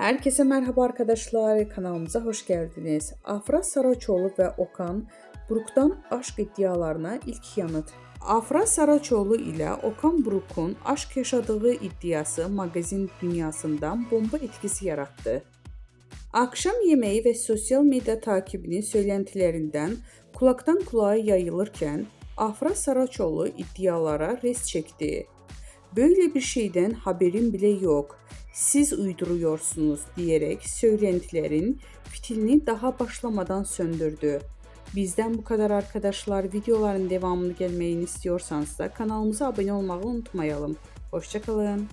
Herkese merhaba arkadaşlar, kanalımıza hoş geldiniz. Afra Saraçoğlu ve Okan Buruk'tan aşk iddialarına ilk yanıt. Afra Saraçoğlu ile Okan Buruk'un aşk yaşadığı iddiası magazin dünyasından bomba etkisi yarattı. Akşam yemeği ve sosyal medya takibinin söylentilerinden kulaktan kulağa yayılırken Afra Saraçoğlu iddialara res çekti. "Böyle bir şeyden haberim bile yok. Siz uyduruyorsunuz" diyerek söylentilerin fitilini daha başlamadan söndürdü. Bizden bu kadar arkadaşlar. Videoların devamını gelmeyini istiyorsanız da kanalımıza abone olmayı unutmayalım. Hoşça kalın.